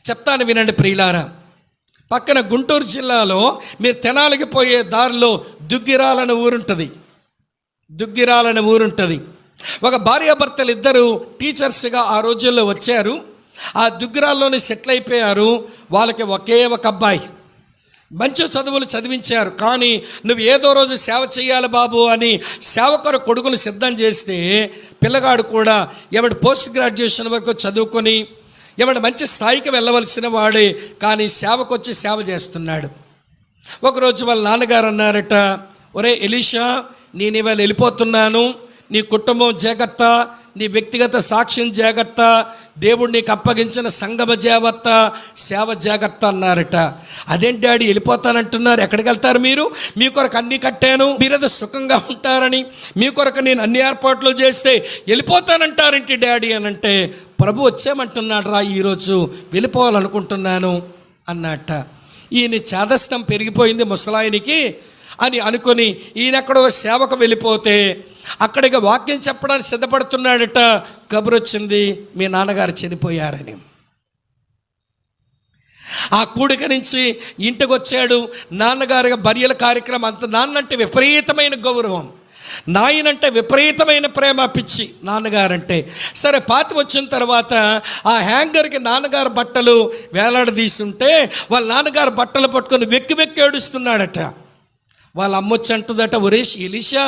చెప్తాను వినండి ప్రియులారా. పక్కన గుంటూరు జిల్లాలో మీరు తెనాలికి పోయే దారిలో దుగ్గిరాలని ఊరుంటుంది. ఒక భార్యాభర్తలు ఇద్దరు టీచర్స్గా ఆ రోజుల్లో వచ్చారు. ఆ దుగ్గిరాల్లోనే సెటిల్ అయిపోయారు. వాళ్ళకి ఒకే ఒక అబ్బాయి. మంచి చదువులు చదివించారు. కానీ నువ్వు ఏదో రోజు సేవ చేయాలి బాబు అని సేవకుల కొడుకును సిద్ధం చేస్తే పిల్లగాడు కూడా ఎవడు పోస్ట్ గ్రాడ్యుయేషన్ వరకు చదువుకొని ఎవడు మంచి స్థాయికి వెళ్ళవలసిన వాడే, కానీ సేవకు వచ్చి సేవ చేస్తున్నాడు. ఒకరోజు వాళ్ళ నాన్నగారు అన్నారట, ఒరే ఎలీషా, నేను ఇవాళ వెళ్ళిపోతున్నాను, నీ కుటుంబం జాగ్రత్త, నీ వ్యక్తిగత సాక్ష్యం జాగ్రత్త, దేవుడు నీకు అప్పగించిన సంగమ జాగ్రత్త, సేవ జాగ్రత్త అన్నారట. అదేంటి డాడీ వెళ్ళిపోతానంటున్నారు, ఎక్కడికి వెళ్తారు మీరు? మీ కొరకు అన్నీ కట్టాను, మీరేదో సుఖంగా ఉంటారని, మీ కొరకు నేను అన్ని ఏర్పాట్లు చేస్తే వెళ్ళిపోతానంటారేంటి డాడీ అని అంటే, ప్రభు వచ్చేయమంటున్నాడు రా, ఈరోజు వెళ్ళిపోవాలనుకుంటున్నాను అన్నట్ట. ఈయన చాదస్తం పెరిగిపోయింది ముసలాయనికి అని అనుకొని ఈయనెక్కడో సేవకు వెళ్ళిపోతే అక్కడికి వాక్యం చెప్పడానికి సిద్ధపడుతున్నాడట. కబురు వచ్చింది, మీ నాన్నగారు చనిపోయారని. ఆ కూడిక నుంచి ఇంటికి వచ్చాడు. నాన్నగారి బర్యల కార్యక్రమం. అంత నాన్నంటే విపరీతమైన గౌరవం, నాయనంటే విపరీతమైన ప్రేమ, పిచ్చి నాన్నగారంటే. సరే, పాతి వచ్చిన తర్వాత ఆ హ్యాంగర్కి నాన్నగారు బట్టలు వేలాడదీస్తుంటే వాళ్ళ నాన్నగారు బట్టలు పట్టుకొని వెక్కి ఏడుస్తున్నాడట. వాళ్ళ అమ్మొచ్చి అంటుందట, ఒరేష్ ఎలీషా,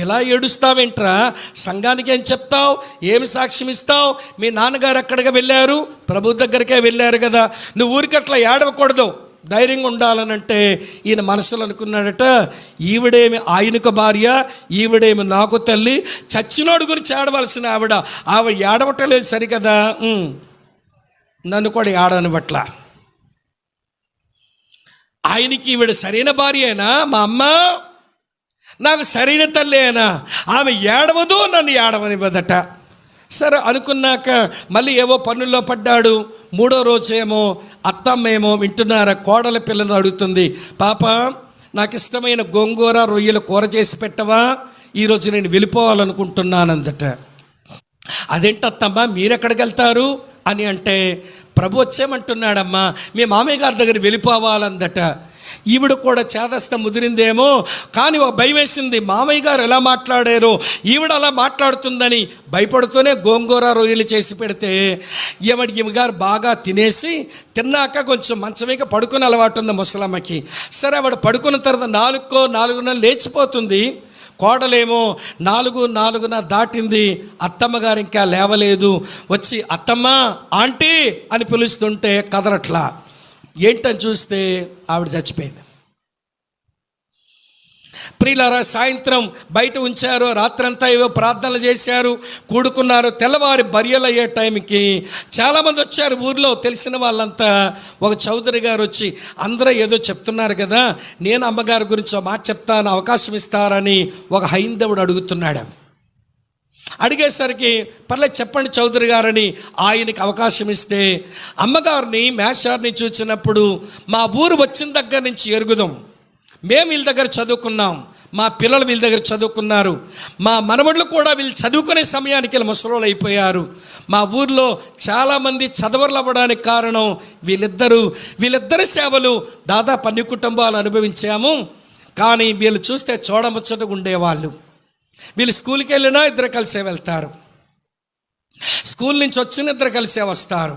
ఎలా ఏడుస్తావేంట్రా? సంఘానికి ఏం చెప్తావు, ఏమి సాక్ష్యం ఇస్తావు? మీ నాన్నగారు ఎక్కడికి వెళ్ళారు? ప్రభు దగ్గరికే వెళ్ళారు కదా, నువ్వు ఊరికి అట్లా ఏడవకూడదు, ధైర్యంగా ఉండాలనంటే ఈయన మనసులో అనుకున్నాడట, ఈవిడేమి ఆయనకు భార్య, ఈవిడేమి నాకు తల్లి, చచ్చినోడు గురించి ఏడవలసిన ఆవిడ ఏడవటం లేదు సరికదా, నన్ను కూడా ఏడవనివ్వట్ల. ఆయనకి ఈవిడ సరైన భార్యేనా? మా అమ్మ నాకు సరైన తల్లి అయినా, ఆమె ఏడవదు, నన్ను ఏడవనివ్వదట. సరే అనుకున్నాక మళ్ళీ ఏవో పనుల్లో పడ్డాడు. మూడో రోజేమో అత్తమ్మేమో వింటున్నారా, కోడల పిల్లను అడుగుతుంది, పాప నాకు ఇష్టమైన గోంగూర రొయ్యల కూర చేసి పెట్టవా, ఈరోజు నేను వెళ్ళిపోవాలనుకుంటున్నానందట. అదేంటి అత్తమ్మ, మీరెక్కడికి వెళ్తారు అని అంటే, ప్రభు వచ్చేయమంటున్నాడమ్మా, మీ మామయ్య గారి దగ్గర వెళ్ళిపోవాలందట. ఈవిడ కూడా చేదస్తం ముదిరిందేమో, కానీ ఒక భయం వేసింది, మామయ్య గారు ఎలా మాట్లాడారో ఈవిడ అలా మాట్లాడుతుందని భయపడుతూనే గోంగూర రొయ్యలు చేసి పెడితే ఈమె గారు బాగా తిన్నాక కొంచెం మంచమేక పడుకుని అలవాటు ఉంది ముసలమ్మకి. సరే, ఆవిడ పడుకున్న తర్వాత 4:30 లేచిపోతుంది. కోడలేమో 4:04 దాటింది. అత్తమ్మగారు ఇంకా లేవలేదు. వచ్చి అత్తమ్మ, ఆంటీ అని పిలుస్తుంటే కదలట్లా. ఏంటని చూస్తే ఆవిడ చచ్చిపోయింది. ప్రియులారా, సాయంత్రం బయట ఉంచారు, రాత్రంతా ఏవో ప్రార్థనలు చేశారు, కూడుకున్నారు. తెల్లవారి బర్యలయ్యే టైంకి చాలామంది వచ్చారు. ఊర్లో తెలిసిన వాళ్ళంతా. ఒక చౌదరి గారు వచ్చి, అందరూ ఏదో చెప్తున్నారు కదా, నేను అమ్మగారి గురించి ఒక మాట చెప్తాను, అవకాశం ఇస్తారని ఒక హైందవుడు అడుగుతున్నాడు. అడిగేసరికి పర్లేదు చెప్పండి చౌదరి గారని ఆయనకి అవకాశం ఇస్తే, అమ్మగారిని మేషారిని చూసినప్పుడు మా ఊరు వచ్చిన దగ్గర నుంచి ఎరుగుదాం, మేము వీళ్ళ దగ్గర చదువుకున్నాం, మా పిల్లలు వీళ్ళ దగ్గర చదువుకున్నారు, మా మనవళ్ళు కూడా వీళ్ళు చదువుకునే సమయానికి వీళ్ళు ముసలోళ్ళు అయిపోయారు. మా ఊర్లో చాలామంది చదవర్లు అవ్వడానికి కారణం వీళ్ళిద్దరి సేవలు. దాదాపు అన్ని కుటుంబాలు అనుభవించాము. కానీ వీళ్ళు చూస్తే చూడముచ్చటగా ఉండేవాళ్ళు. వీళ్ళు స్కూల్కి వెళ్ళినా ఇద్దరు కలిసే వెళ్తారు, స్కూల్ నుంచి వచ్చిన ఇద్దరు కలిసే వస్తారు,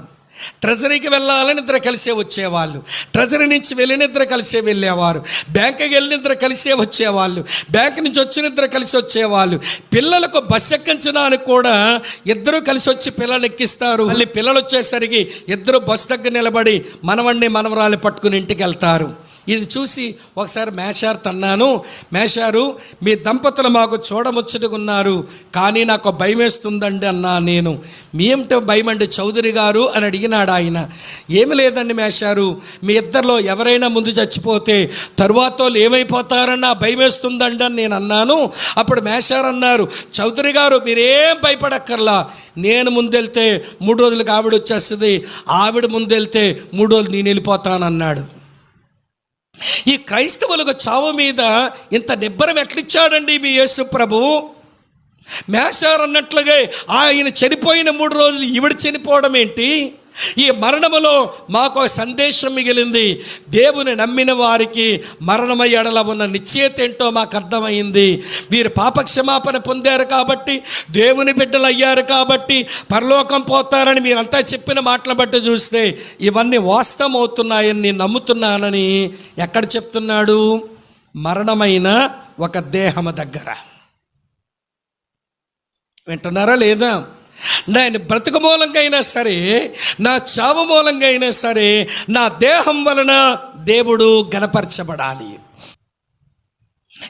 ట్రెజరీకి వెళ్ళాలని ఇద్దరు కలిసే వచ్చేవాళ్ళు, ట్రెజరీ నుంచి వెళ్ళిన ఇద్దరు కలిసే వెళ్ళేవారు, బ్యాంకుకి వెళ్ళిన ఇద్దరు కలిసే వచ్చేవాళ్ళు, బ్యాంక్ నుంచి వచ్చిన ఇద్దరు కలిసి వచ్చేవాళ్ళు. పిల్లలకు బస్సు ఎక్కించడానికి కూడా ఇద్దరు కలిసి వచ్చి పిల్లలు ఎక్కిస్తారు. మళ్ళీ పిల్లలు వచ్చేసరికి ఇద్దరు బస్సు దగ్గర నిలబడి మనవణ్ణి మనవరాలు పట్టుకుని ఇంటికి వెళ్తారు. ఇది చూసి ఒకసారి మేషారు తన్నాను, మేషారు మీ దంపతులు మాకు చూడముచ్చటగా ఉన్నారు, కానీ నాకు భయం వేస్తుందండి అన్నా. నేను మీ ఏమిటో భయం అండి చౌదరి గారు అని అడిగినాడు ఆయన. ఏమి లేదండి మేషారు, మీ ఇద్దరిలో ఎవరైనా ముందు చచ్చిపోతే తరువాత వాళ్ళు ఏమైపోతారని నా భయం వేస్తుందండి అని నేను అన్నాను. అప్పుడు మేషారు అన్నారు, చౌదరి గారు మీరేం భయపడక్కర్లా, నేను ముందెళ్తే 3 రోజులకు ఆవిడ వచ్చేస్తుంది, ఆవిడ ముందెళ్తే 3 రోజులు నేను వెళ్ళిపోతానన్నాడు. ఈ క్రైస్తవులకు చావు మీద ఇంత నిబ్బరం ఎట్లిచ్చాడండి మీ యేసు ప్రభు? మేషారు అన్నట్లుగా ఆయన చనిపోయిన 3 రోజులు ఈవిడ చనిపోవడం ఏంటి? ఈ మరణములో మాకు ఒక సందేశం మిగిలింది. దేవుని నమ్మిన వారికి మరణమ ఎడల ఉన్న నిశ్చయత ఏంటో మాకు అర్థమైంది. మీరు పాపక్షమాపణ పొందారు కాబట్టి, దేవుని బిడ్డలు అయ్యారు కాబట్టి పరలోకం పోతారని మీరంతా చెప్పిన మాటలు బట్టి చూస్తే ఇవన్నీ వాస్తవం అవుతున్నాయని నేను నమ్ముతున్నానని ఎక్కడ చెప్తున్నాడు? మరణమైన ఒక దేహము దగ్గర. వింటున్నారా లేదా? నేను బ్రతుకు మూలంగా అయినా సరే, నా చావు మూలంగా అయినా సరే, నా దేహం వలన దేవుడు గణపరచబడాలి.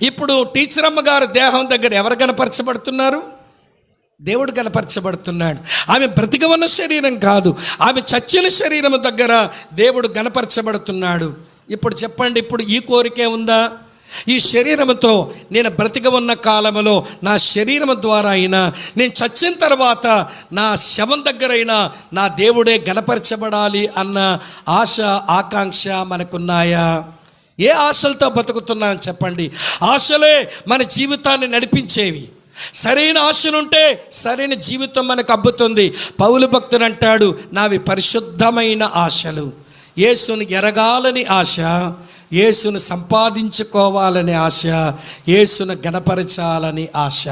ఇప్పుడు టీచర్ అమ్మగారు దేహం దగ్గర ఎవరు గణపరచబడుతున్నారు? దేవుడు గణపరచబడుతున్నాడు. ఆమె బ్రతికి ఉన్న శరీరం కాదు, ఆమె చచ్చిన శరీరం దగ్గర దేవుడు గణపరచబడుతున్నాడు. ఇప్పుడు చెప్పండి, ఇప్పుడు ఈ కోరికే ఉందా? ఈ శరీరంతో నేను బ్రతిక ఉన్న కాలంలో నా శరీరం ద్వారా అయినా, నేను చచ్చిన తర్వాత నా శవం దగ్గరైనా నా దేవుడే గణపరచబడాలి అన్న ఆశ, ఆకాంక్ష మనకున్నాయా? ఏ ఆశలతో బతుకుతున్నాం చెప్పండి? ఆశలే మన జీవితాన్ని నడిపించేవి. సరైన ఆశనుంటే సరైన జీవితం మనకు అబ్బుతుంది. పౌలు భక్తుడు అంటాడు, నావి పరిశుద్ధమైన ఆశలు. యేసుని ఎరగాలని ఆశ, యేసును సంపాదించుకోవాలని ఆశ, యేసును గణపరచాలని ఆశ.